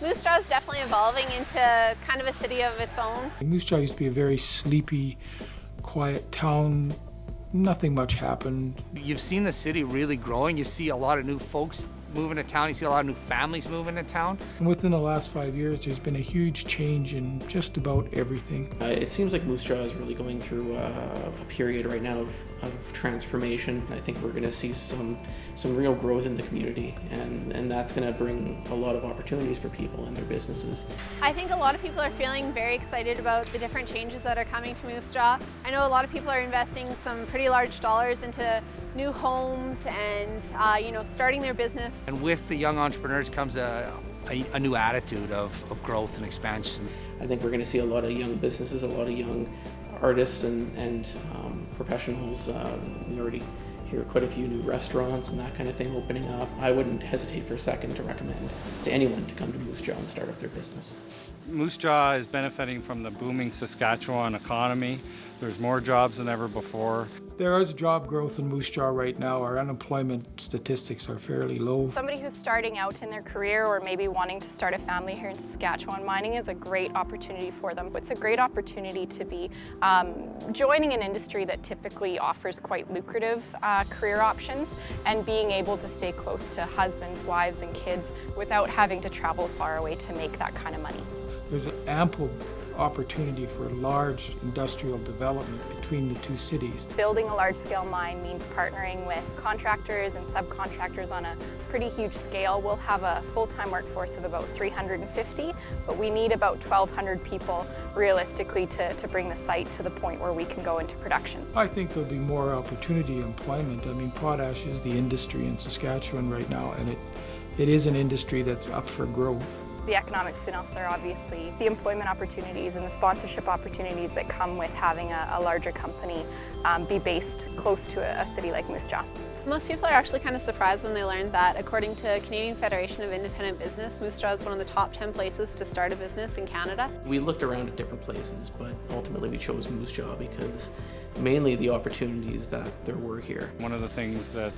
Moose Jaw is definitely evolving into kind of a city of its own. Moose Jaw used to be a very sleepy, quiet town. Nothing much happened. You've seen the city really growing. You see a lot of new folks moving to town. You see a lot of new families moving to town. And within the last 5 years, there's been a huge change in just about everything. It seems like Moose Jaw is really going through a period right now of transformation. I think we're going to see some real growth in the community, and that's going to bring a lot of opportunities for people and their businesses. I think a lot of people are feeling very excited about the different changes that are coming to Moose Jaw. I know a lot of people are investing some pretty large dollars into new homes and starting their business. And with the young entrepreneurs comes a new attitude of growth and expansion. I think we're going to see a lot of young businesses, a lot of young artists and professionals. We already hear quite a few new restaurants and that kind of thing opening up. I wouldn't hesitate for a second to recommend to anyone to come to Moose Jaw and start up their business. Moose Jaw is benefiting from the booming Saskatchewan economy. There's more jobs than ever before. There is job growth in Moose Jaw right now. Our unemployment statistics are fairly low. Somebody who's starting out in their career or maybe wanting to start a family here in Saskatchewan, mining is a great opportunity for them. It's a great opportunity to be joining an industry that typically offers quite lucrative career options and being able to stay close to husbands, wives, and kids without having to travel far away to make that kind of money. There's an ample opportunity for large industrial development between the two cities. Building a large-scale mine means partnering with contractors and subcontractors on a pretty huge scale. We'll have a full-time workforce of about 350, but we need about 1,200 people realistically to bring the site to the point where we can go into production. I think there'll be more opportunity employment. I mean, potash is the industry in Saskatchewan right now, and it is an industry that's up for growth. The economic spin-offs are obviously the employment opportunities and the sponsorship opportunities that come with having a larger company be based close to a city like Moose Jaw. Most people are actually kind of surprised when they learned that, according to Canadian Federation of Independent Business, Moose Jaw is one of the top 10 places to start a business in Canada. We looked around at different places, but ultimately we chose Moose Jaw because mainly the opportunities that there were here. One of the things that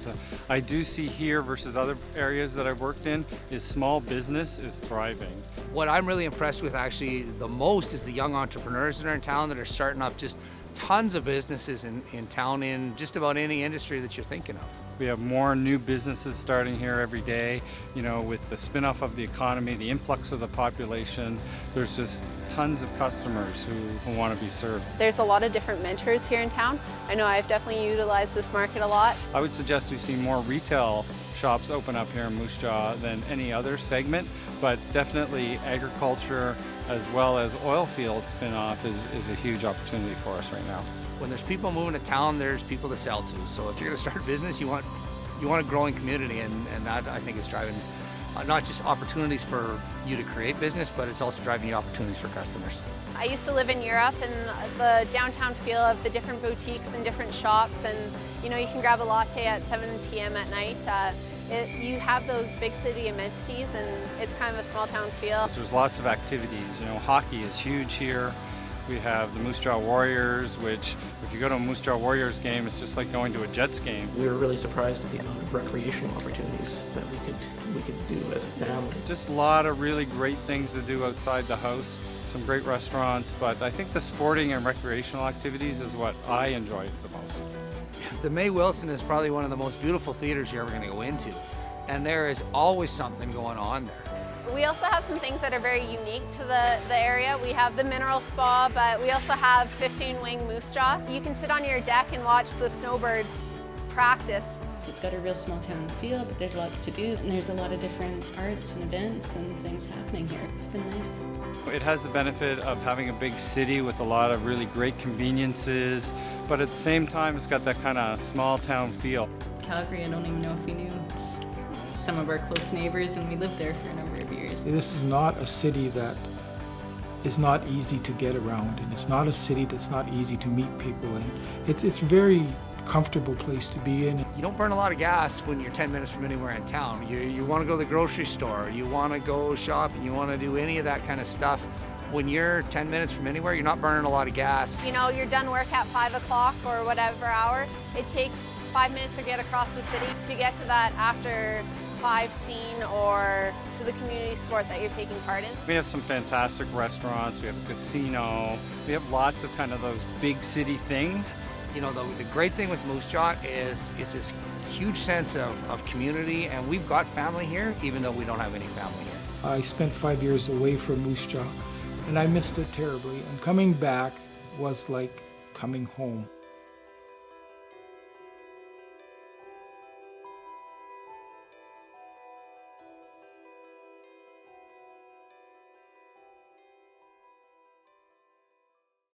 I do see here versus other areas that I've worked in is small business is thriving. What I'm really impressed with actually the most is the young entrepreneurs that are in town that are starting up just tons of businesses in town in just about any industry that you're thinking of. We have more new businesses starting here every day. You know, with the spin-off of the economy, the influx of the population, there's just tons of customers who want to be served. There's a lot of different mentors here in town. I know I've definitely utilized this market a lot. I would suggest we see more retail shops open up here in Moose Jaw than any other segment, but definitely agriculture as well as oil field spin-off is a huge opportunity for us right now. When there's people moving to town, there's people to sell to. So if you're going to start a business, you want a growing community, and that I think is driving not just opportunities for you to create business, but it's also driving you opportunities for customers. I used to live in Europe, and the downtown feel of the different boutiques and different shops, and you can grab a latte at 7 p.m. at night. You have those big city amenities, and it's kind of a small town feel. So there's lots of activities. Hockey is huge here. We have the Moose Jaw Warriors, which if you go to a Moose Jaw Warriors game, it's just like going to a Jets game. We were really surprised at the amount of recreational opportunities that we could do as a family. Just a lot of really great things to do outside the house, some great restaurants, but I think the sporting and recreational activities is what I enjoy the most. The May Wilson is probably one of the most beautiful theaters you're ever going to go into, and there is always something going on there. We also have some things that are very unique to the area. We have the mineral spa, but we also have 15-wing Moose Jaw. You can sit on your deck and watch the snowbirds practice. It's got a real small town feel, but there's lots to do, and there's a lot of different arts and events and things happening here. It's been nice. It has the benefit of having a big city with a lot of really great conveniences, but at the same time it's got that kind of small town feel. Calgary, I don't even know if we knew some of our close neighbors, and we lived there for a number of years. This is not a city that is not easy to get around, and it's not a city that's not easy to meet people in. It's a very comfortable place to be in. You don't burn a lot of gas when you're 10 minutes from anywhere in town. You want to go to the grocery store, you want to go shopping, you want to do any of that kind of stuff. When you're 10 minutes from anywhere, you're not burning a lot of gas. You're done work at 5 o'clock or whatever hour. It takes 5 minutes to get across the city. To get to that after 5 scene or to the community sport that you're taking part in? We have some fantastic restaurants, we have a casino, we have lots of kind of those big city things. You know, the great thing with Moose Jaw is this huge sense of community, and we've got family here, even though we don't have any family here. I spent 5 years away from Moose Jaw, and I missed it terribly. And coming back was like coming home.